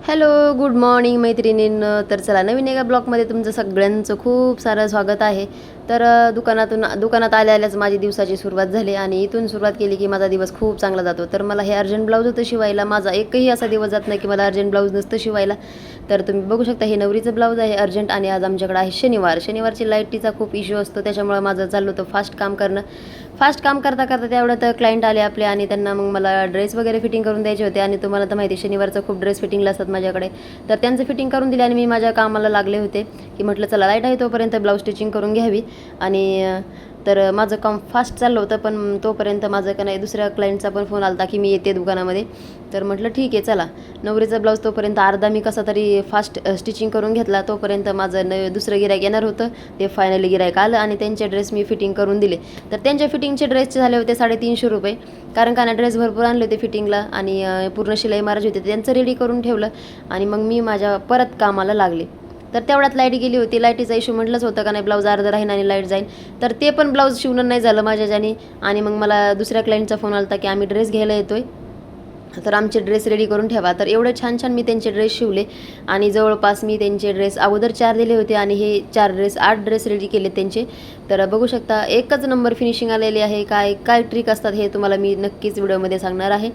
Hello, good morning मैत्रिणींनो. तर चला, नवीन एका ब्लॉगमध्ये तुमचं सगळ्यांचं खूप सारं स्वागत आहे. तर दुकानात आल्याच माझी दिवसाची सुरुवात झाली आणि इथून सुरुवात केली की माझा दिवस खूप चांगला जातो. तर मला हे अर्जंट ब्लाऊज होतं शिवायला. माझा एकही असा दिवस जात नाही की मला अर्जंट ब्लाऊज नसतं शिवायला. तर तुम्ही बघू शकता, हे नवरीचं ब्लाऊज आहे अर्जंट. आणि आज आमच्याकडे आहे शनिवारची लाईटीचा खूप इश्यू असतो, त्याच्यामुळे माझं चाललं होतं फास्ट काम करणं. फास्ट काम करता करता तेवढ्यात क्लायंट आले आपले आणि त्यांना मग मला ड्रेस वगैरे फिटिंग करून द्यायचे होते. आणि तुम्हाला तर माहिती, शनिवारचं खूप ड्रेस फिटिंगला असतात माझ्याकडे. तर त्यांचं फिटिंग करून दिले आणि मी माझ्या कामाला लागले होते की म्हटलं चला, लाईट आहे तोपर्यंत ब्लाऊज स्टिचिंग करून घ्यावी. आणि तर माझं काम फास्ट चाललं होतं, पण तोपर्यंत माझं का नाही दुसऱ्या क्लायंटचा पण फोन आला होता की मी येते दुकानामध्ये. तर म्हटलं ठीक आहे चला, नवरीचा ब्लाऊज तोपर्यंत अर्धा मी कसा तरी फास्ट स्टिचिंग करून घेतला. तोपर्यंत माझं दुसरं गिरायक येणार होतं, ते फायनली गिरायक आलं आणि त्यांचे ड्रेस मी फिटिंग करून दिले. तर त्यांच्या फिटिंगचे ड्रेसचे झाले होते 350 रुपये, कारण का ना ड्रेस भरपूर आणले होते फिटिंगला आणि पूर्ण शिलाई मारायची होती. त्यांचं रेडी करून ठेवलं आणि मग मी माझ्या परत कामाला लागले. तर तेवढ्यात लाईट गेली होती. लाईटीचा इश्यू म्हटलंच होतं का नाही, ब्लाऊज अर्धा राहीन आणि लाईट जाईन. तर ते पण ब्लाऊज शिवणं नाही झालं माझ्याच्याने. आणि मग मला दुसऱ्या क्लायंटचा फोन आला होता की आम्ही ड्रेस घ्यायला येतोय, तर आमचे ड्रेस रेडी करून ठेवा. तर एवढे छान छान मी त्यांचे ड्रेस शिवले आणि जवळपास मी त्यांचे ड्रेस अगोदर 4 दिले होते आणि हे 8 ड्रेस रेडी केले त्यांचे. तर बघू शकता, एकच नंबर फिनिशिंग आलेली आहे. काय काय ट्रिक असतात हे तुम्हाला मी नक्कीच व्हिडिओमध्ये सांगणार आहे.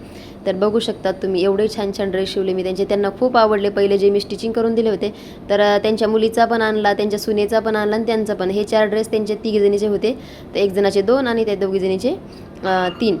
तर बघू शकता तुम्ही, एवढे छान छान ड्रेस शिवले मी त्यांचे. त्यांना खूप आवडले पहिले जे मी स्टिचिंग करून दिले होते. तर त्यांच्या मुलीचा पण आणला, त्यांच्या सुनेचा पण आणला आणि त्यांचा पण. हे 4 ड्रेस त्यांचे 3 जणीचे होते. तर एक जणाचे 2 आणि त्या दोघी जणीचे 3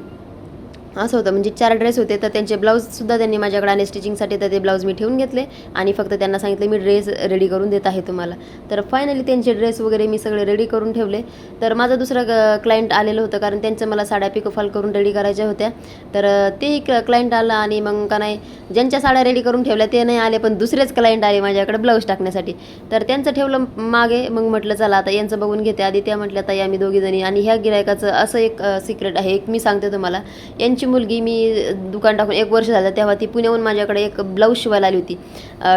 असं होतं. म्हणजे 4 ड्रेस होते. तर त्यांचे ब्लाऊजसुद्धा त्यांनी माझ्याकडे आले स्टिचिंगसाठी. तर ते ब्लाऊज मी ठेवून घेतले आणि फक्त त्यांना सांगितलं मी ड्रेस रेडी करून देत आहे तुम्हाला. तर फायनली त्यांचे ड्रेस वगैरे मी सगळे रेडी करून ठेवले. तर माझं दुसरं क्लायंट आलेलं होतं, कारण त्यांचं मला साड्या पिकोफॉल करून रेडी करायच्या होत्या. तर तेही क्लायंट आला आणि मग का नाही, ज्यांच्या साड्या रेडी करून ठेवल्या ते नाही आले, पण दुसरेच क्लायंट आले माझ्याकडे ब्लाऊज टाकण्यासाठी. तर त्यांचं ठेवलं मागे. मग म्हटलं चला आता यांचं बघून घेते. आधी त्या म्हटल्या ताई आम्ही दोघीजणी. आणि ह्या गिरायकाचं असं एक सिक्रेट आहे, एक मी सांगते तुम्हाला. यांची मुलगी, मी दुकान टाकून 1 वर्ष झालं तेव्हा ती पुण्याहून माझ्याकडे एक ब्लाऊज शिवायला आली होती.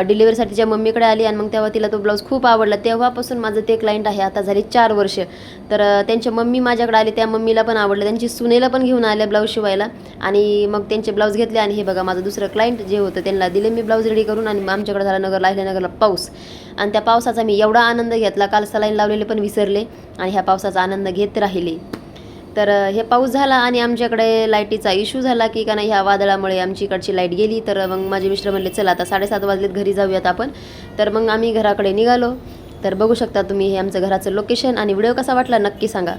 डिलिव्हरीसाठी तिच्या मम्मीकडे आली आणि मग तेव्हा तिला तो ब्लाऊज खूप आवडला. तेव्हापासून माझं ते क्लायंट आहे. आता झाली 4 वर्ष. तर त्यांच्या मम्मी माझ्याकडे आली, त्या मम्मीला पण आवडलं. त्यांची सुनेला पण घेऊन आल्या ब्लाऊज शिवायला आणि मग त्यांचे ब्लाऊज घेतले. आणि हे बघा, माझं दुसरं क्लायंट जे होतं त्यांना दिले मी ब्लाऊज रेडी करून. आणि आमच्याकडे झाला नगरला, अहिल्यानगरला पाऊस. आणि त्या पावसाचा मी एवढा आनंद घेतला, काल सलाईन लावलेले पण विसरले आणि ह्या पावसाचा आनंद घेत राहिले. तर हे पाऊस झाला आणि आमच्याकडे लाईटीचा इश्यू झाला की का नाही, ह्या वादळामुळे आमची इकडची लाईट गेली. तर मग माझे मिस्टर म्हणले चला आता 7:30 वाजलेत, घरी जाऊयात आपण. तर मग आम्ही घराकडे निघालो. तर बघू शकता तुम्ही, हे आमचं घराचं लोकेशन. आणि व्हिडिओ कसा वाटला नक्की सांगा.